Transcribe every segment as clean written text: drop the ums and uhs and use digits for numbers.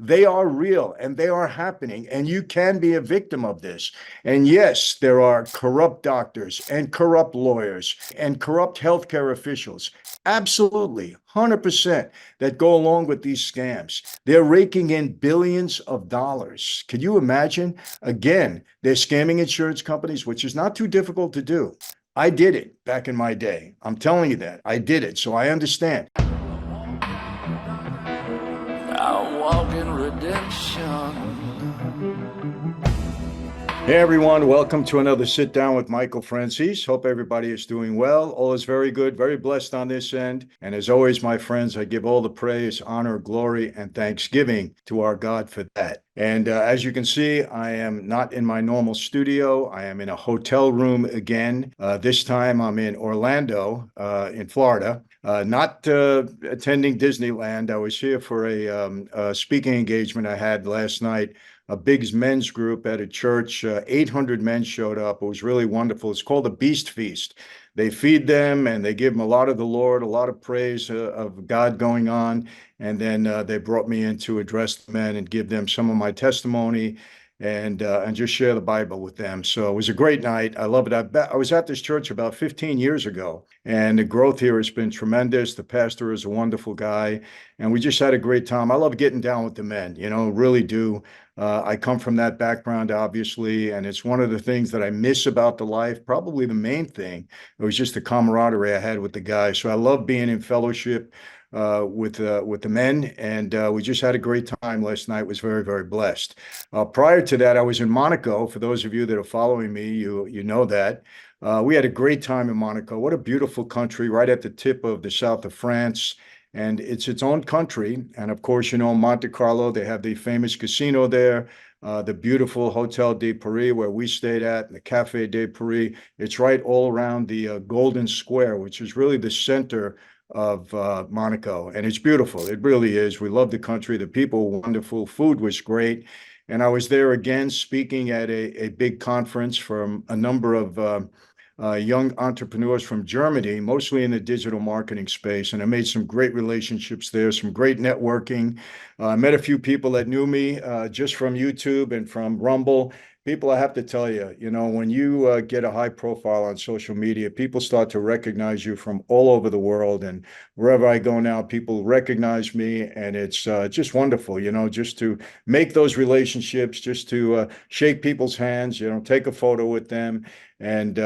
They are real and they are happening, and you can be a victim of this. And yes, there are corrupt doctors and corrupt lawyers and corrupt healthcare officials. Absolutely, 100% that go along with these scams. They're raking in billions of dollars. Can you imagine? Again, they're scamming insurance companies, which is not too difficult to do. I did it back in my day. I'm telling you that. I did it, so I understand. I walk in redemption. Hey everyone, welcome to another Sit Down with Michael Franzese. Hope everybody is doing well. All is very good, very blessed on this end. And as always, my friends, I give all the praise, honor, glory, and thanksgiving to our God for that. And as you can see, I am not in my normal studio. I am in a hotel room again. This time I'm in Orlando, in Florida. Not attending Disneyland. I was here for a speaking engagement I had last night, a big men's group at a church. 800 men showed up. It was really wonderful. It's called the Beast Feast. They feed them and they give them a lot of the Lord, a lot of praise of God going on. And then they brought me in to address the men and give them some of my testimony and just share the Bible with them. So it was a great night. I love it. I was at this church about 15 years ago, and the growth here has been tremendous. The pastor is a wonderful guy, and we just had a great time. I love getting down with the men, really do. I come from that background, obviously, and it's one of the things that I miss about the life. Probably the main thing. It was just the camaraderie I had with the guys. So I love being in fellowship with the men, and we just had a great time last night. Was very, very blessed. Prior to that, I was in Monaco. For those of you that are following me, you know that. We had a great time in Monaco. What a beautiful country, right at the tip of the south of France. And it's its own country. And of course, Monte Carlo, they have the famous casino there, the beautiful Hotel de Paris where we stayed at, and the Cafe de Paris. It's right all around the Golden Square, which is really the center of Monaco. And it's beautiful. It really is. We love the country. The people were wonderful. Food was great. And I was there again speaking at a big conference from a number of young entrepreneurs from Germany, mostly in the digital marketing space. And I made some great relationships there, some great networking. I met a few people that knew me just from YouTube and from Rumble. People, I have to tell you, when you get a high profile on social media, people start to recognize you from all over the world. And wherever I go now, people recognize me. And it's just wonderful, just to make those relationships, just to shake people's hands, take a photo with them. And,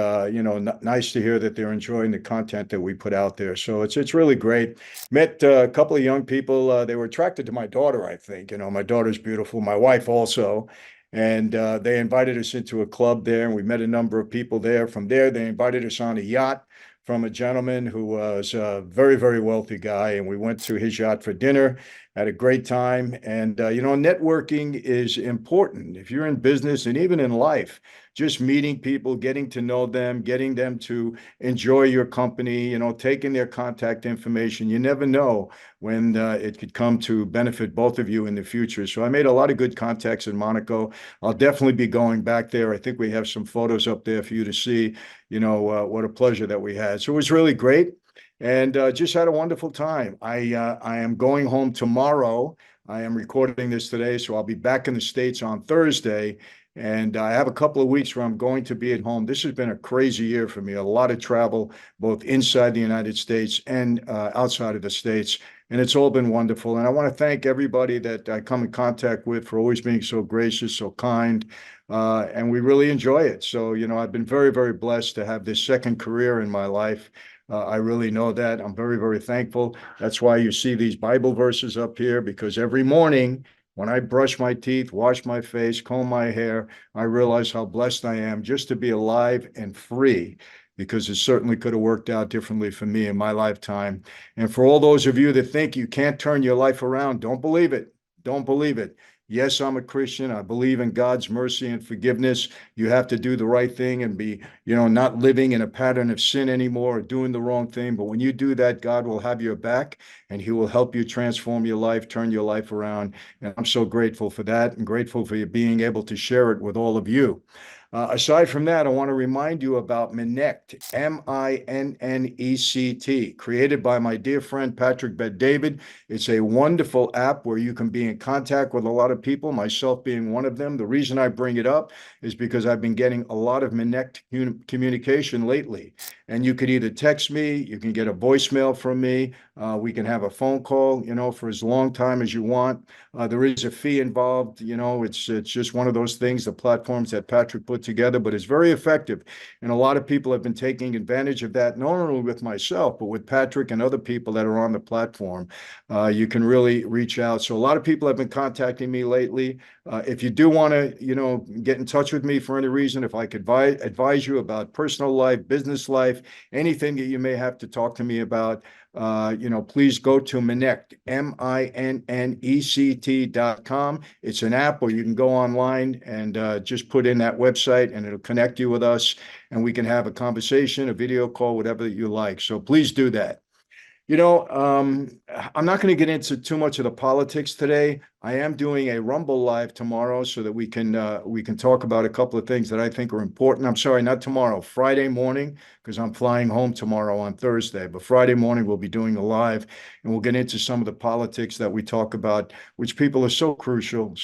nice to hear that they're enjoying the content that we put out there. So it's really great. Met a couple of young people. They were attracted to my daughter, I think. My daughter's beautiful. My wife also. And they invited us into a club there, and we met a number of people there. From there, they invited us on a yacht from a gentleman who was a very, very wealthy guy. And we went to his yacht for dinner, had a great time. And, networking is important. If you're in business and even in life, just meeting people, getting to know them, getting them to enjoy your company, taking their contact information. You never know when it could come to benefit both of you in the future. So I made a lot of good contacts in Monaco. I'll definitely be going back there. I think we have some photos up there for you to see, what a pleasure that we had. So it was really great. And just had a wonderful time. I am going home tomorrow. I am recording this today, so I'll be back in the States on Thursday. And I have a couple of weeks where I'm going to be at home. This has been a crazy year for me, a lot of travel, both inside the United States and outside of the States. And it's all been wonderful. And I want to thank everybody that I come in contact with for always being so gracious, so kind. And we really enjoy it. So, I've been very, very blessed to have this second career in my life. I really know that. I'm very, very thankful. That's why you see these Bible verses up here, because every morning when I brush my teeth, wash my face, comb my hair, I realize how blessed I am just to be alive and free, because it certainly could have worked out differently for me in my lifetime. And for all those of you that think you can't turn your life around, don't believe it. Don't believe it. Yes, I'm a Christian. I believe in God's mercy and forgiveness. You have to do the right thing and be, not living in a pattern of sin anymore or doing the wrong thing. But when you do that, God will have your back and he will help you transform your life, turn your life around. And I'm so grateful for that and grateful for you being able to share it with all of you. Aside from that, I want to remind you about Minnect, Minnect, created by my dear friend Patrick Bet-David. It's a wonderful app where you can be in contact with a lot of people, myself being one of them. The reason I bring it up is because I've been getting a lot of Minnect communication lately. And you could either text me, you can get a voicemail from me, we can have a phone call, for as long time as you want. There is a fee involved, it's just one of those things, the platforms that Patrick put together, but it's very effective. And a lot of people have been taking advantage of that, not only with myself, but with Patrick and other people that are on the platform. You can really reach out. So a lot of people have been contacting me lately. If you do want to, get in touch with me for any reason, if I could advise you about personal life, business life, anything that you may have to talk to me about, please go to Minnect, Minnect.com. It's an app where you can go online and just put in that website and it'll connect you with us and we can have a conversation, a video call, whatever you like. So please do that. I'm not going to get into too much of the politics today. I am doing a Rumble Live tomorrow so that we can talk about a couple of things that I think are important. I'm sorry, not tomorrow, Friday morning, because I'm flying home tomorrow on Thursday. But Friday morning we'll be doing a live, and we'll get into some of the politics that we talk about, which people are so crucial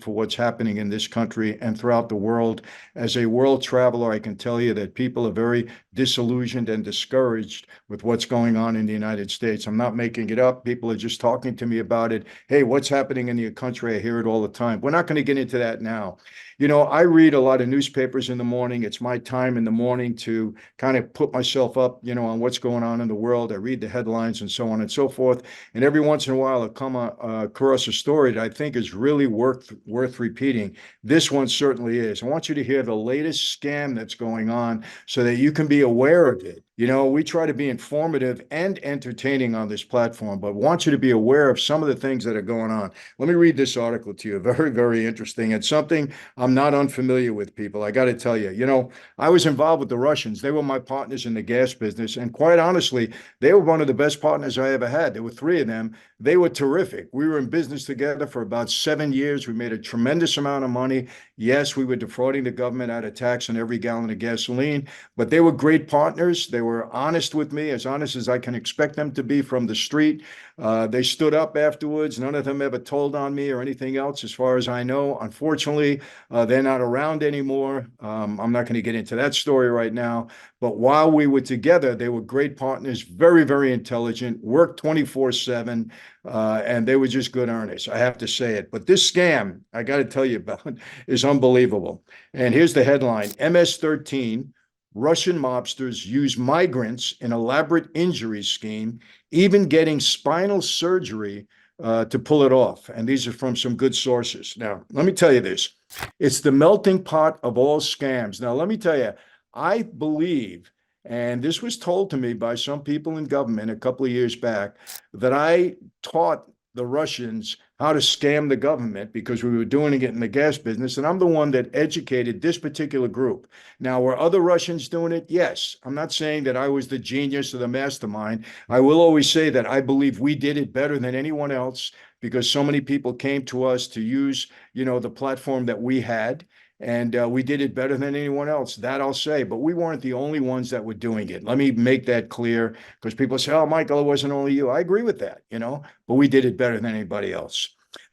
for what's happening in this country and throughout the world. As a world traveler, I can tell you that people are very disillusioned and discouraged with what's going on in the United States. I'm not making it up. People are just talking to me about it. Hey, what's happening in your country? I hear it all the time. We're not going to get into that now. I read a lot of newspapers in the morning. It's my time in the morning to kind of put myself up, on what's going on in the world. I read the headlines and so on and so forth. And every once in a while, I'll come across a story that I think is really worth repeating. This one certainly is. I want you to hear the latest scam that's going on so that you can be aware of it. We try to be informative and entertaining on this platform, but want you to be aware of some of the things that are going on. Let me read this article to you. Very, very interesting. It's something I'm not unfamiliar with, people. I got to tell you, I was involved with the Russians. They were my partners in the gas business. And quite honestly, they were one of the best partners I ever had. There were three of them. They were terrific. We were in business together for about 7 years. We made a tremendous amount of money. Yes, we were defrauding the government out of tax on every gallon of gasoline, but they were great partners. They were honest with me, as honest as I can expect them to be from the street. They stood up afterwards. None of them ever told on me or anything else, as far as I know. Unfortunately, they're not around anymore. I'm not going to get into that story right now. But while we were together, they were great partners, very, very intelligent, worked 24/7, and they were just good earners. I have to say it. But this scam, I got to tell you about, is unbelievable. And here's the headline: MS13, Russian mobsters use migrants in elaborate injury scheme, even getting spinal surgery to pull it off. And these are from some good sources. Now, let me tell you this. It's the melting pot of all scams. Now, let me tell you, I believe, and this was told to me by some people in government a couple of years back, that I taught the Russians how to scam the government because we were doing it in the gas business. And I'm the one that educated this particular group. Now, were other Russians doing it? Yes. I'm not saying that I was the genius or the mastermind. I will always say that I believe we did it better than anyone else because so many people came to us to use, the platform that we had. And we did it better than anyone else, that I'll say. But we weren't the only ones that were doing it. Let me make that clear, because people say, oh, Michael, it wasn't only you. I agree with that, but we did it better than anybody else.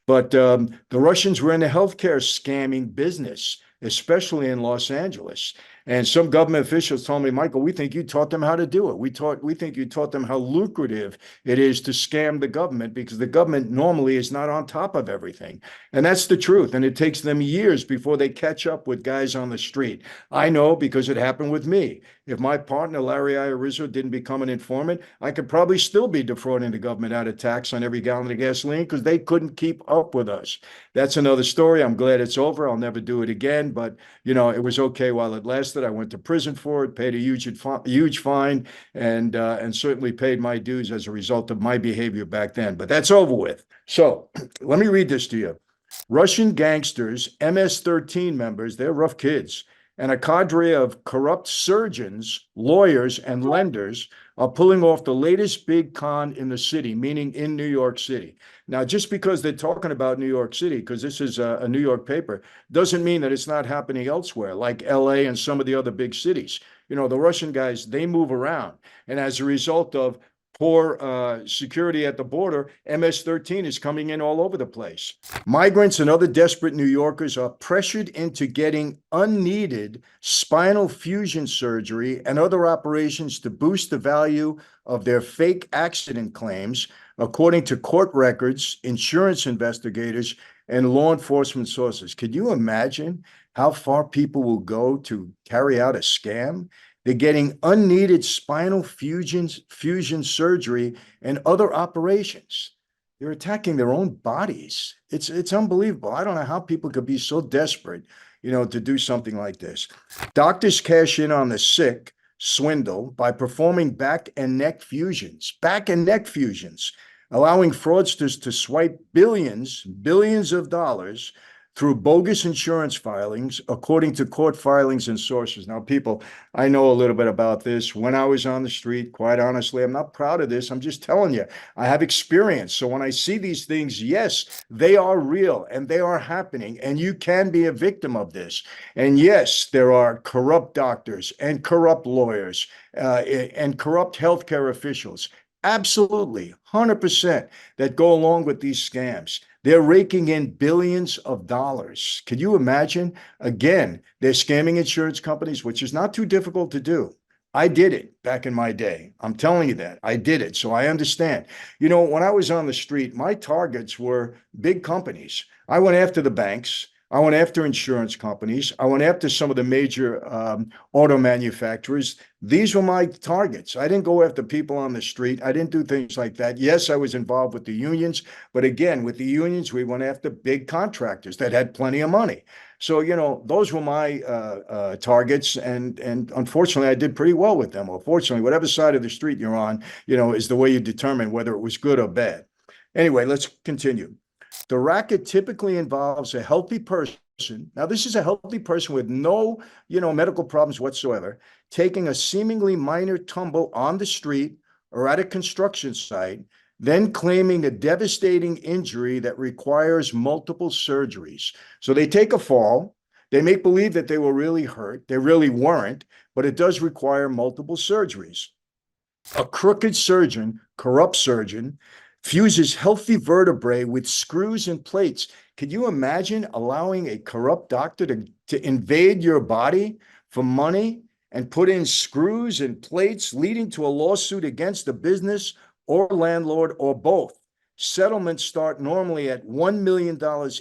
But the Russians were in the healthcare scamming business, especially in Los Angeles. And some government officials told me, Michael, we think you taught them how to do it. We think you taught them how lucrative it is to scam the government because the government normally is not on top of everything. And that's the truth. And it takes them years before they catch up with guys on the street. I know because it happened with me. If my partner, Larry Irizzo, didn't become an informant, I could probably still be defrauding the government out of tax on every gallon of gasoline because they couldn't keep up with us. That's another story. I'm glad it's over. I'll never do it again. But, it was okay while it lasted. I went to prison for it, paid a huge fine, and certainly paid my dues as a result of my behavior back then. But that's over with. So let me read this to you. Russian gangsters, MS-13 members, they're rough kids, and a cadre of corrupt surgeons, lawyers, and lenders are pulling off the latest big con in the city, meaning in New York City. Now, just because they're talking about New York City, because this is a New York paper, doesn't mean that it's not happening elsewhere, like LA and some of the other big cities. You know, the Russian guys, they move around. And as a result of poor security at the border, MS13 is coming in all over the place. Migrants and other desperate New Yorkers are pressured into getting unneeded spinal fusion surgery and other operations to boost the value of their fake accident claims, according to court records, insurance investigators, and law enforcement sources. Could you imagine how far people will go to carry out a scam? They're getting unneeded spinal fusion surgery and other operations. They're attacking their own bodies. It's unbelievable. I don't know how people could be so desperate, to do something like this. Doctors cash in on the sick, swindle, by performing back and neck fusions, allowing fraudsters to swipe billions of dollars through bogus insurance filings, according to court filings and sources. Now, people, I know a little bit about this. When I was on the street, quite honestly, I'm not proud of this. I'm just telling you, I have experience. So when I see these things, yes, they are real and they are happening, and you can be a victim of this. And yes, there are corrupt doctors and corrupt lawyers and corrupt healthcare officials. Absolutely, 100% that go along with these scams. They're raking in billions of dollars. Can you imagine? Again, they're scamming insurance companies, which is not too difficult to do. I did it back in my day. I'm telling you that. I did it. So I understand. When I was on the street, my targets were big companies. I went after the banks. I went after insurance companies. I went after some of the major auto manufacturers. These were my targets. I didn't go after people on the street. I didn't do things like that. Yes, I was involved with the unions, but again, with the unions, we went after big contractors that had plenty of money. So, those were my targets, and unfortunately, I did pretty well with them. Or fortunately, whatever side of the street you're on, is the way you determine whether it was good or bad. Anyway, let's continue. The racket typically involves a healthy person. Now, this is a healthy person with no, medical problems whatsoever, taking a seemingly minor tumble on the street or at a construction site, then claiming a devastating injury that requires multiple surgeries. So they take a fall. They make believe that they were really hurt. They really weren't, but it does require multiple surgeries. A crooked surgeon, corrupt surgeon, fuses healthy vertebrae with screws and plates. Could you imagine allowing a corrupt doctor to invade your body for money and put in screws and plates, leading to a lawsuit against the business or landlord or both? Settlements start normally at $1 million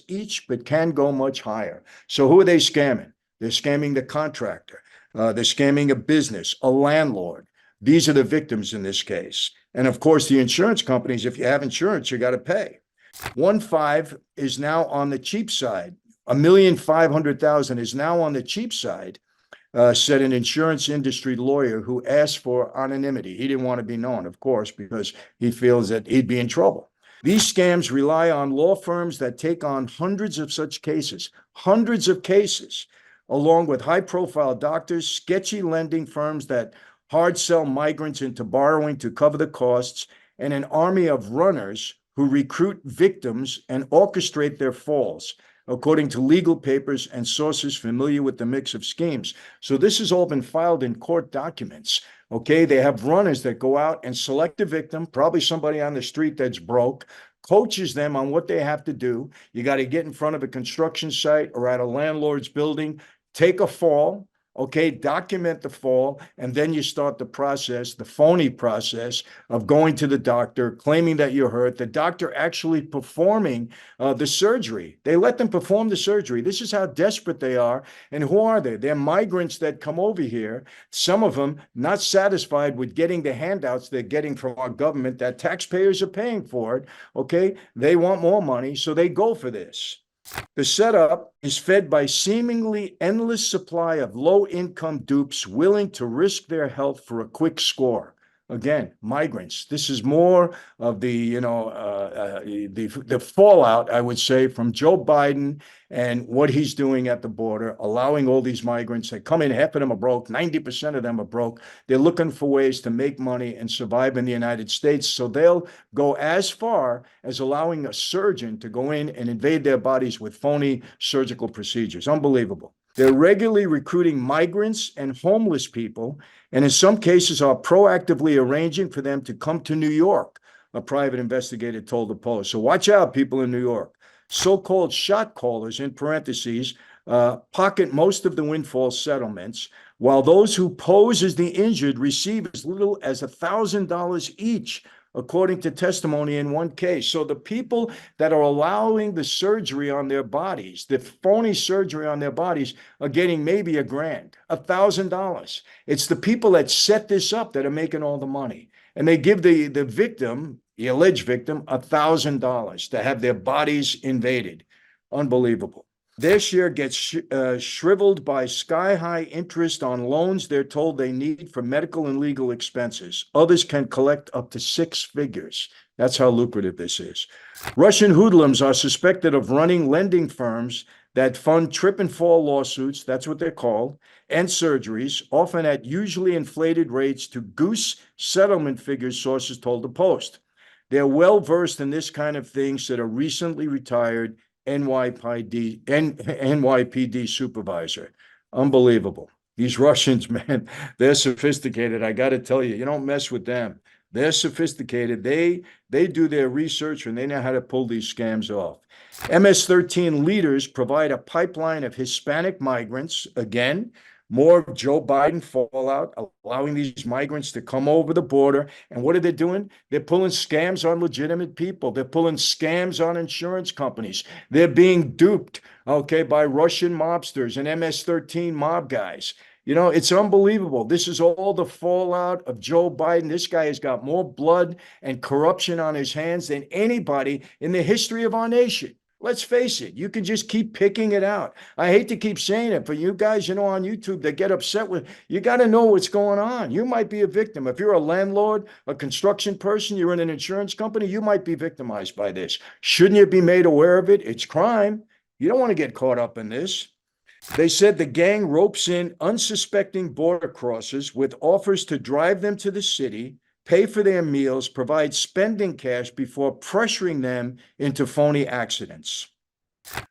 each, but can go much higher. So who are they scamming? They're scamming the contractor. They're scamming a business, a landlord. These are the victims in this case. And of course, the insurance companies, if you have insurance, you got to pay. 1.5 is now on the cheap side. $1,500,000 is now on the cheap side, said an insurance industry lawyer who asked for anonymity. He didn't want to be known, of course, because he feels that he'd be in trouble. These scams rely on law firms that take on hundreds of such cases, along with high-profile doctors, sketchy lending firms that hard sell migrants into borrowing to cover the costs, and an army of runners who recruit victims and orchestrate their falls, according to legal papers and sources familiar with the mix of schemes. So this has all been filed in court documents. Okay, they have runners that go out and select a victim, probably somebody on the street that's broke, coaches them on what they have to do. You got to get in front of a construction site or at a landlord's building, take a fall. Okay, document the fall, and then you start the process, the phony process of going to the doctor, claiming that you're hurt, the doctor actually performing the surgery. They let them perform the surgery. This is how desperate they are. And who are they? They're migrants that come over here, some of them not satisfied with getting the handouts they're getting from our government that taxpayers are paying for it. Okay, they want more money, so they go for this. The setup is fed by seemingly endless supply of low-income dupes willing to risk their health for a quick score. Again, migrants. This is more of the fallout, I would say, from Joe Biden and what he's doing at the border, allowing all these migrants. They come in, half of them are broke, 90% of them are broke. They're looking for ways to make money and survive in the United States. So they'll go as far as allowing a surgeon to go in and invade their bodies with phony surgical procedures. Unbelievable. They're regularly recruiting migrants and homeless people, and in some cases are proactively arranging for them to come to New York, a private investigator told the Post. So watch out, people in New York. So-called shot callers, in parentheses, pocket most of the windfall settlements, while those who pose as the injured receive as little as $1,000 each, according to testimony in one case. So the people that are allowing the surgery on their bodies, the phony surgery on their bodies, are getting maybe $1,000, $1,000. It's the people that set this up that are making all the money. And they give the victim, the alleged victim, $1,000 to have their bodies invaded. Unbelievable. Their share gets shriveled by sky-high interest on loans they're told they need for medical and legal expenses. Others can collect up to 6 figures. That's how lucrative this is. Russian hoodlums are suspected of running lending firms that fund trip and fall lawsuits, that's what they're called, and surgeries, often at usually inflated rates to goose settlement figures, sources told the Post. They're well-versed in this kind of thing, said a recently retired NYPD supervisor. Unbelievable. These Russians, man, they're sophisticated. I got to tell you, you don't mess with them. They're sophisticated. They do their research and they know how to pull these scams off. MS13 leaders provide a pipeline of Hispanic migrants. Again, more of Joe Biden fallout, allowing these migrants to come over the border. And what are they doing? They're pulling scams on legitimate people. They're pulling scams on insurance companies. They're being duped, okay, by Russian mobsters and MS13 mob guys. You know, it's unbelievable. This is all the fallout of Joe Biden. This guy has got more blood and corruption on his hands than anybody in the history of our nation. Let's face it, you can just keep picking it out. I hate to keep saying it, but you guys, on YouTube that get upset with, you got to know what's going on. You might be a victim. If you're a landlord, a construction person, you're in an insurance company, you might be victimized by this. Shouldn't you be made aware of it? It's crime. You don't want to get caught up in this. They said the gang ropes in unsuspecting border crossers with offers to drive them to the city, pay for their meals, provide spending cash before pressuring them into phony accidents.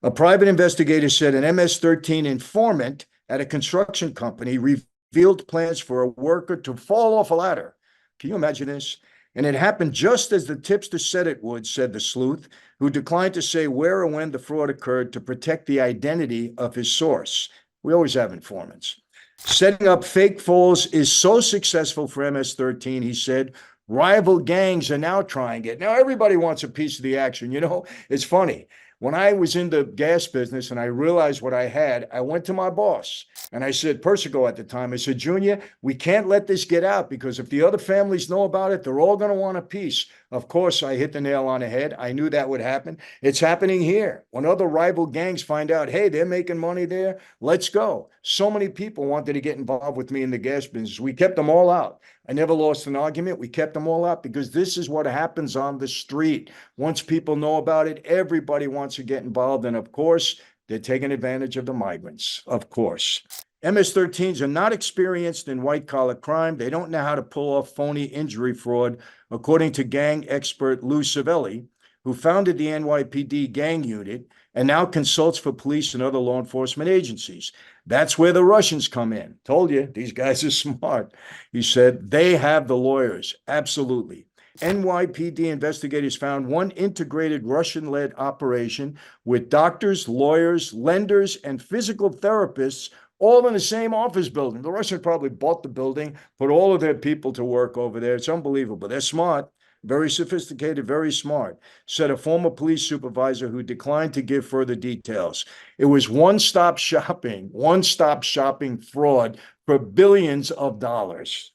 A private investigator said an MS-13 informant at a construction company revealed plans for a worker to fall off a ladder. Can you imagine this? And it happened just as the tipster said it would, said the sleuth, who declined to say where or when the fraud occurred to protect the identity of his source. We always have informants. Setting up fake falls is so successful for MS-13, he said. Rival gangs are now trying it. Now, everybody wants a piece of the action. It's funny. When I was in the gas business and I realized what I had, I went to my boss and I said, Persico at the time, I said, Junior, we can't let this get out because if the other families know about it, they're all going to want a piece. Of course, I hit the nail on the head. I knew that would happen. It's happening here. When other rival gangs find out, hey, they're making money there, let's go. So many people wanted to get involved with me in the gas business. We kept them all out. I never lost an argument. We kept them all out because this is what happens on the street. Once people know about it, everybody wants to get involved. And of course, they're taking advantage of the migrants, of course. MS-13s are not experienced in white-collar crime. They don't know how to pull off phony injury fraud, according to gang expert Lou Savelli, who founded the NYPD gang unit and now consults for police and other law enforcement agencies. That's where the Russians come in. Told you, these guys are smart. He said, they have the lawyers. Absolutely. NYPD investigators found one integrated Russian-led operation with doctors, lawyers, lenders, and physical therapists all in the same office building. The Russians probably bought the building, put all of their people to work over there. It's unbelievable. They're smart, very sophisticated, very smart, said a former police supervisor who declined to give further details. It was one-stop shopping fraud for billions of dollars.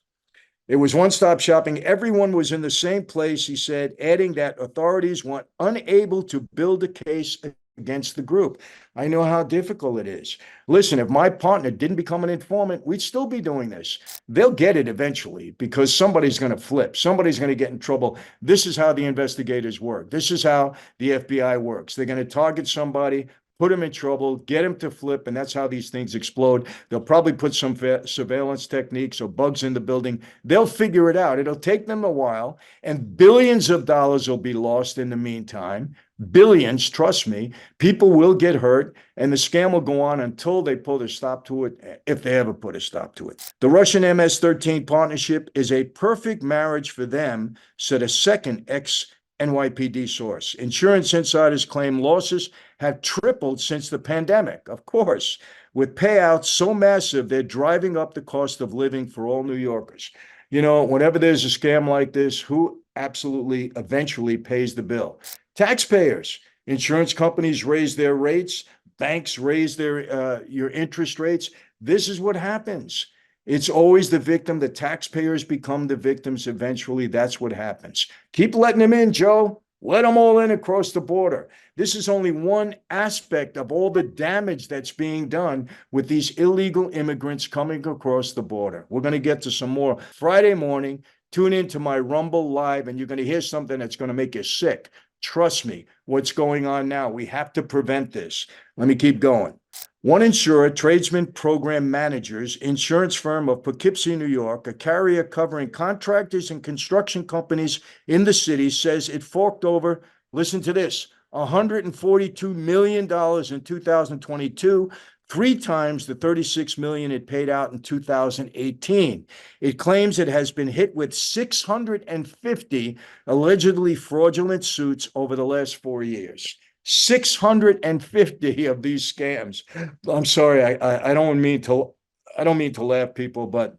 It was one-stop shopping. Everyone was in the same place, he said, adding that authorities were unable to build a case against the group. I know how difficult it is. Listen, if my partner didn't become an informant, we'd still be doing this. They'll get it eventually because somebody's going to flip. Somebody's going to get in trouble. This is how the investigators work. This is how the FBI works. They're going to target somebody, put them in trouble, get them to flip, and that's how these things explode. They'll probably put some surveillance techniques or bugs in the building. They'll figure it out. It'll take them a while, and billions of dollars will be lost in the meantime. Billions, trust me. People will get hurt, and the scam will go on until they put a stop to it, if they ever put a stop to it. The Russian MS-13 partnership is a perfect marriage for them, said a second NYPD source. Insurance insiders claim losses have tripled since the pandemic, of course, with payouts so massive they're driving up the cost of living for all New Yorkers. You know, whenever there's a scam like this, who absolutely eventually pays the bill? Taxpayers. Insurance companies raise their rates, banks raise their your interest rates. This is what happens. It's always the victim. The taxpayers become the victims eventually. That's what happens. Keep letting them in, Joe. Let them all in across the border. This is only one aspect of all the damage that's being done with these illegal immigrants coming across the border. We're going to get to some more Friday morning. Tune into my Rumble Live, and you're going to hear something that's going to make you sick. Trust me, what's going on now? We have to prevent this. Let me keep going. One insurer, Tradesman Program Managers, insurance firm of Poughkeepsie, New York, a carrier covering contractors and construction companies in the city, says it forked over, listen to this, $142 million in 2022, 3 times the $36 million it paid out in 2018. It claims it has been hit with 650 allegedly fraudulent suits over the last 4 years. 650 of these scams. I'm sorry, I don't mean to laugh, people, but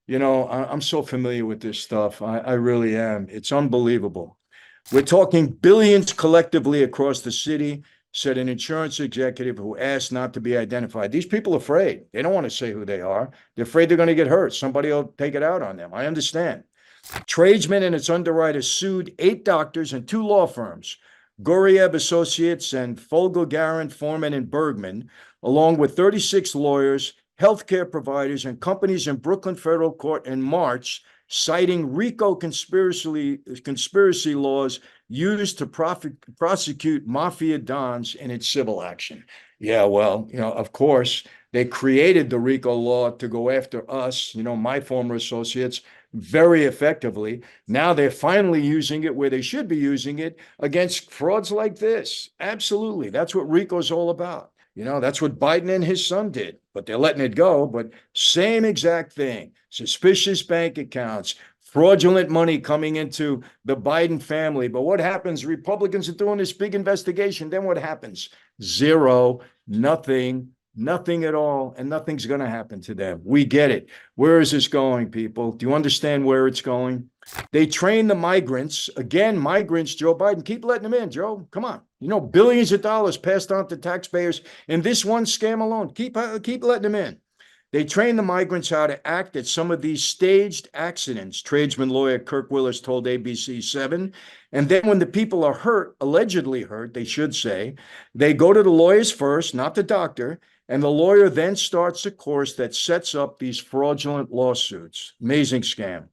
you know, I'm so familiar with this stuff. I really am. It's unbelievable. We're talking billions collectively across the city, said an insurance executive who asked not to be identified. These people are afraid. They don't want to say who they are. They're afraid they're going to get hurt. Somebody will take it out on them. I understand. Tradesman and its underwriters sued 8 doctors and 2 law firms, Goriev Associates and Fogelgaran, Foreman, and Bergman, along with 36 lawyers, healthcare providers, and companies in Brooklyn federal court in March, citing RICO conspiracy laws used to prosecute Mafia dons in its civil action. Yeah, well, you know, of course, they created the RICO law to go after us, you know, my former associates, very effectively. Now they're finally using it where they should be using it against frauds like this. Absolutely. That's what RICO's all about. You know, that's what Biden and his son did, but they're letting it go. But same exact thing. Suspicious bank accounts, fraudulent money coming into the Biden family. But what happens? Republicans are doing this big investigation. Then what happens? Zero, nothing. Nothing at all, and nothing's going to happen to them. We get it. Where is this going, people? Do you understand where it's going? They train the migrants. Again, migrants, Joe Biden. Keep letting them in, Joe. Come on. You know, billions of dollars passed on to taxpayers in this one scam alone. Keep letting them in. They train the migrants how to act at some of these staged accidents, tradesman lawyer Kirk Willis told ABC7. And then when the people are hurt, allegedly hurt, they should say, they go to the lawyers first, not the doctor, and the lawyer then starts a course that sets up these fraudulent lawsuits. Amazing scam.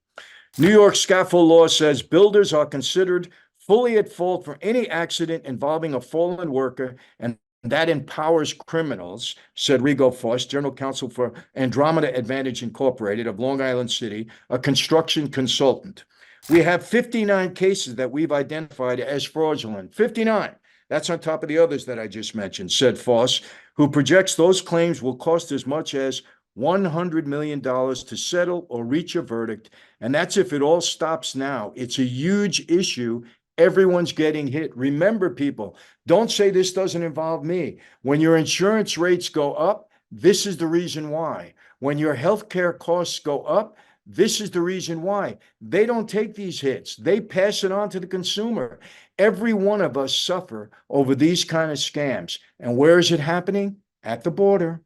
New York scaffold law says builders are considered fully at fault for any accident involving a fallen worker, and that empowers criminals, said Rigo Foss, general counsel for Andromeda Advantage Incorporated of Long Island City, a construction consultant. We have 59 cases that we've identified as fraudulent. 59. That's on top of the others that I just mentioned, said Foss, who projects those claims will cost as much as $100 million to settle or reach a verdict. And that's if it all stops now. It's a huge issue. Everyone's getting hit. Remember, people, don't say this doesn't involve me. When your insurance rates go up, this is the reason why. When your healthcare costs go up, this is the reason why. They don't take these hits. They pass it on to the consumer. Every one of us suffer over these kind of scams. And where is it happening? At the border.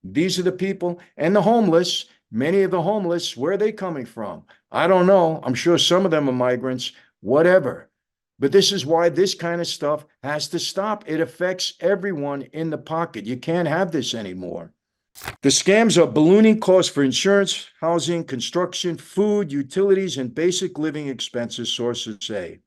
These are the people, and the homeless. Many of the homeless, where are they coming from? I don't know. I'm sure some of them are migrants. Whatever. But this is why this kind of stuff has to stop. It affects everyone in the pocket. You can't have this anymore. The scams are ballooning costs for insurance, housing, construction, food, utilities, and basic living expenses, sources say.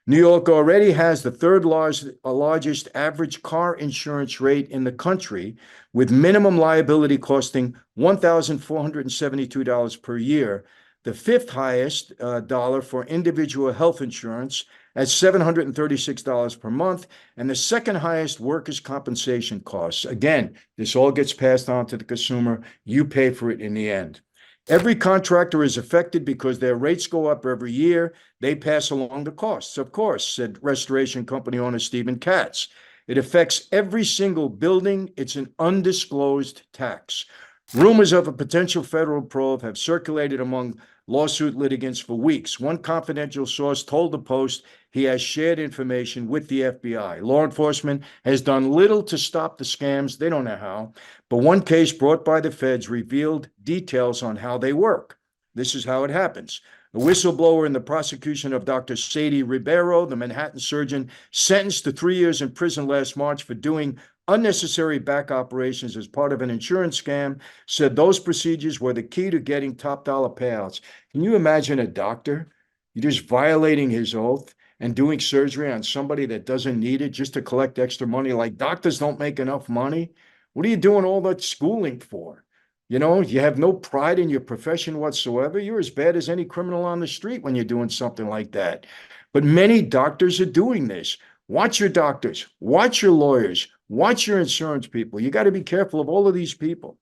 New York already has the third largest average car insurance rate in the country, with minimum liability costing $1,472 per year, the fifth highest dollar for individual health insurance at $736 per month, and the second highest workers' compensation costs. Again, this all gets passed on to the consumer. You pay for it in the end. Every contractor is affected because their rates go up every year. They pass along the costs, of course, said restoration company owner Stephen Katz. It affects every single building. It's an undisclosed tax. Rumors of a potential federal probe have circulated among lawsuit litigants for weeks. One confidential source told the Post he has shared information with the FBI. Law enforcement has done little to stop the scams. They don't know how. But one case brought by the feds revealed details on how they work. This is how it happens. A whistleblower in the prosecution of Dr. Sadie Ribeiro, the Manhattan surgeon, sentenced to 3 years in prison last March for doing unnecessary back operations as part of an insurance scam, said those procedures were the key to getting top dollar payouts. Can you imagine a doctor? You're just violating his oath and doing surgery on somebody that doesn't need it just to collect extra money. Like, doctors don't make enough money. What are you doing all that schooling for? You know, you have no pride in your profession whatsoever. You're as bad as any criminal on the street when you're doing something like that. But many doctors are doing this. Watch your doctors, watch your lawyers, watch your insurance people. You got to be careful of all of these people.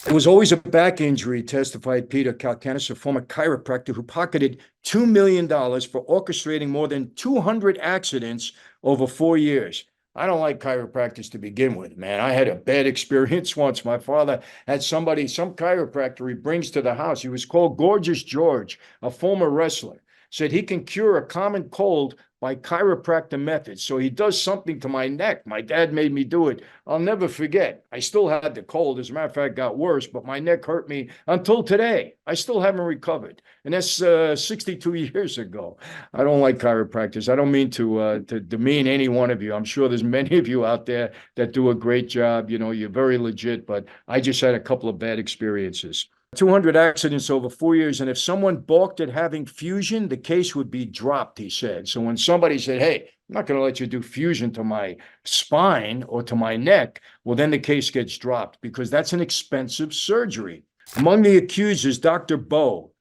It was always a back injury, testified Peter Kalkanis, a former chiropractor who pocketed $2 million for orchestrating more than 200 accidents over 4 years. I don't like chiropractors to begin with, man. I had a bad experience once. My father had some chiropractor he brings to the house. He was called Gorgeous George, a former wrestler. Said he can cure a common cold by chiropractor methods. So he does something to my neck. My dad made me do it. I'll never forget. I still had the cold. As a matter of fact, it got worse, but my neck hurt me until today. I still haven't recovered. And that's 62 years ago. I don't like chiropractors. I don't mean to demean any one of you. I'm sure there's many of you out there that do a great job. You know, you're very legit, but I just had a couple of bad experiences. 200 accidents over 4 years. And if someone balked at having fusion, the case would be dropped, he said. So when somebody said, hey, I'm not going to let you do fusion to my spine or to my neck, well, then the case gets dropped because that's an expensive surgery. Among the accused is Dr. Bo,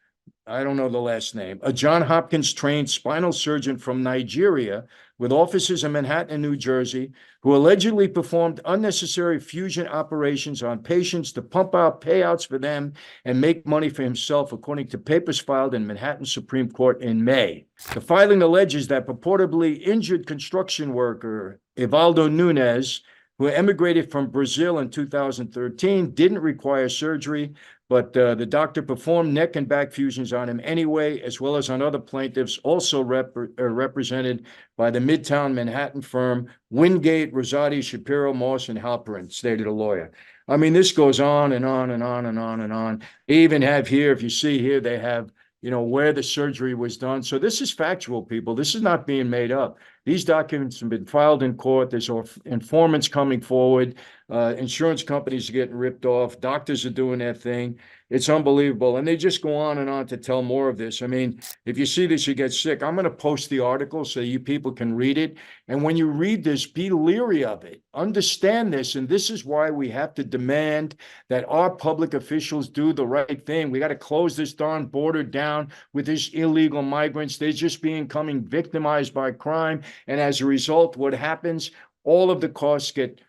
I don't know the last name, a Johns Hopkins trained spinal surgeon from Nigeria with offices in Manhattan and New Jersey, who allegedly performed unnecessary fusion operations on patients to pump out payouts for them and make money for himself, according to papers filed in Manhattan Supreme Court in May. The filing alleges that purportedly injured construction worker Evaldo Nunes, who emigrated from Brazil in 2013, didn't require surgery, but the doctor performed neck and back fusions on him anyway, as well as on other plaintiffs, also represented by the Midtown Manhattan firm Wingate, Rosati, Shapiro, Moss, and Halperin, stated a lawyer. I mean, this goes on and on and on and on and on. They even have here, if you see here, they have, you know, where the surgery was done. So this is factual, people. This is not being made up. These documents have been filed in court. There's informants coming forward. Insurance companies are getting ripped off. Doctors are doing their thing. It's unbelievable. And they just go on and on to tell more of this. I mean, if you see this, you get sick. I'm going to post the article so you people can read it. And when you read this, be leery of it. Understand this. And this is why we have to demand that our public officials do the right thing. We got to close this darn border down with these illegal migrants. They're just becoming victimized by crime. And as a result, what happens? All of the costs get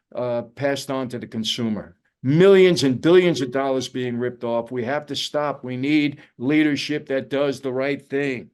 passed on to the consumer. Millions and billions of dollars being ripped off. We have to stop. We need leadership that does the right thing.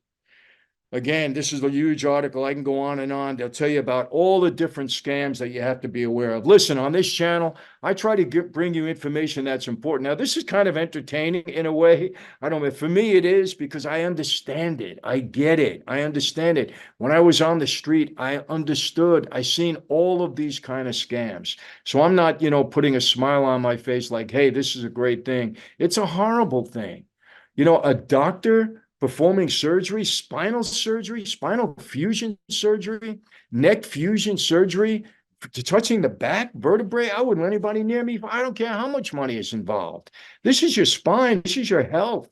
Again, this is a huge article. I can go on and on. They'll tell you about all the different scams that you have to be aware of. Listen, on this channel, I try to bring you information that's important. Now, this is kind of entertaining in a way. I don't know. For me, it is because I understand it. I get it. I understand it. When I was on the street, I understood. I seen all of these kind of scams. So I'm not, you know, putting a smile on my face like, hey, this is a great thing. It's a horrible thing. You know, a doctor performing surgery, spinal surgery, spinal fusion surgery, neck fusion surgery, touching the back vertebrae. I wouldn't let anybody near me. I don't care how much money is involved. This is your spine. This is your health,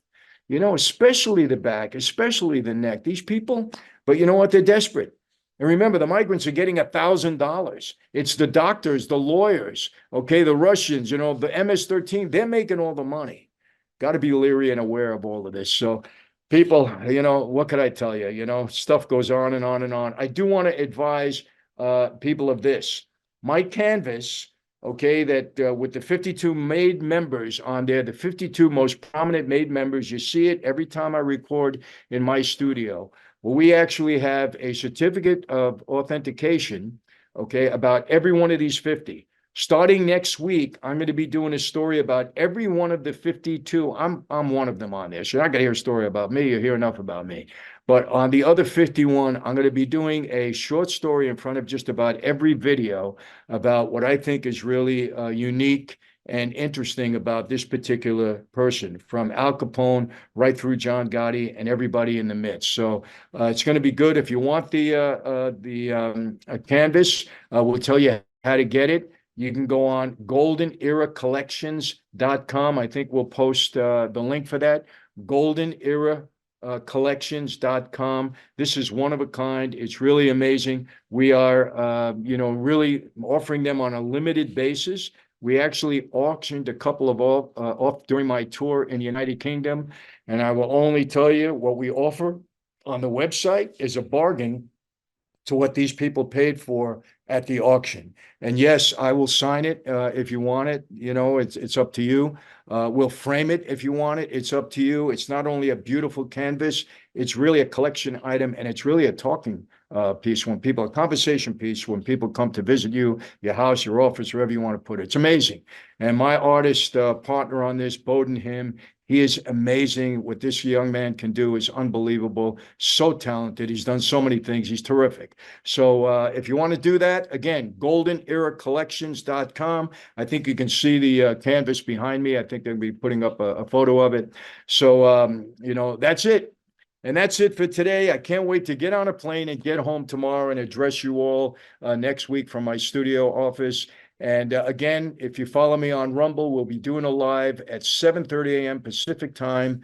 especially the back, especially the neck. These people, but you know what? They're desperate. And remember, the migrants are getting $1,000. It's the doctors, the lawyers, okay, the Russians, the MS13, they're making all the money. Got to be leery and aware of all of this. So people, what could I tell you? Stuff goes on and on and on. I do want to advise people of this. My canvas, okay, that with the 52 made members on there, the 52 most prominent made members, you see it every time I record in my studio. Well, we actually have a certificate of authentication, okay, about every one of these 50. Starting next week, I'm going to be doing a story about every one of the 52. I'm one of them on there. So you're not going to hear a story about me. You hear enough about me. But on the other 51, I'm going to be doing a short story in front of just about every video about what I think is really unique and interesting about this particular person, from Al Capone right through John Gotti and everybody in the midst. So it's going to be good. If you want the canvas, we'll tell you how to get it. You can go on goldeneracollections.com. I think we'll post the link for that. Collections.com. This is one of a kind. It's really amazing. We are, really offering them on a limited basis. We actually auctioned a couple of off during my tour in the United Kingdom, and I will only tell you what we offer on the website is a bargain to what these people paid for at the auction. And yes, I will sign it if you want it. It's up to you. We'll frame it if you want it. It's up to you. It's not only a beautiful canvas, it's really a collection item, and it's really a talking piece a conversation piece when people come to visit you, your house, your office, wherever you want to put it. It's amazing. And my artist partner on this, Bowden Him, he is amazing. What this young man can do is unbelievable. So talented. He's done so many things. He's terrific. So if you want to do that, again, goldeneracollections.com. I think you can see the canvas behind me. I think they'll be putting up a photo of it. So, that's it. And that's it for today. I can't wait to get on a plane and get home tomorrow and address you all next week from my studio office. And again, if you follow me on Rumble, we'll be doing a live at 7:30 a.m. Pacific time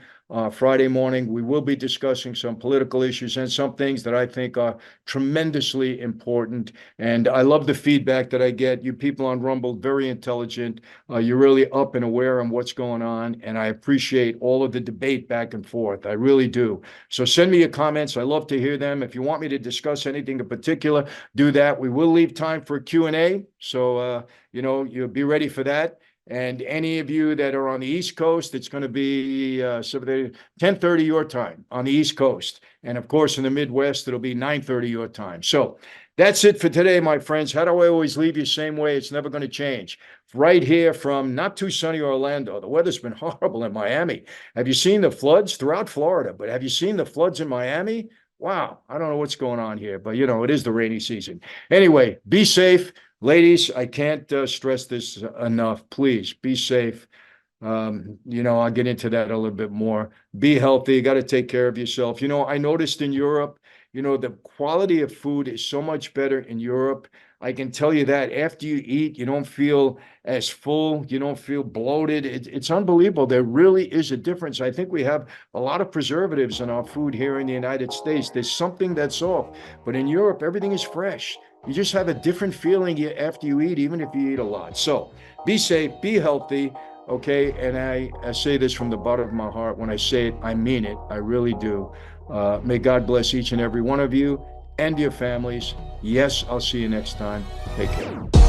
Friday morning. We will be discussing some political issues and some things that I think are tremendously important. And I love the feedback that I get. You people on Rumble, very intelligent. You're really up and aware on what's going on. And I appreciate all of the debate back and forth. I really do. So send me your comments. I love to hear them. If you want me to discuss anything in particular, do that. We will leave time for Q&A. So, you'll be ready for that. And any of you that are on the East Coast, it's going to be 10:30 your time on the East Coast. And of course, in the Midwest, it'll be 9:30 your time. So that's it for today, my friends. How do I always leave you? Same way. It's never going to change. Right here from not too sunny Orlando. The weather's been horrible in Miami. Have you seen the floods throughout Florida? But have you seen the floods in Miami? Wow. I don't know what's going on here, but it is the rainy season. Anyway, be safe. Ladies, I can't stress this enough. Please be safe. I'll get into that a little bit more. Be healthy. You got to take care of yourself. I noticed in Europe, the quality of food is so much better in Europe. I can tell you that after you eat, you don't feel as full. You don't feel bloated. It's unbelievable. There really is a difference. I think we have a lot of preservatives in our food here in the United States. There's something that's off. But in Europe, everything is fresh. You just have a different feeling after you eat, even if you eat a lot. So be safe, be healthy, okay? And I say this from the bottom of my heart. When I say it, I mean it. I really do. May God bless each and every one of you and your families. Yes, I'll see you next time. Take care.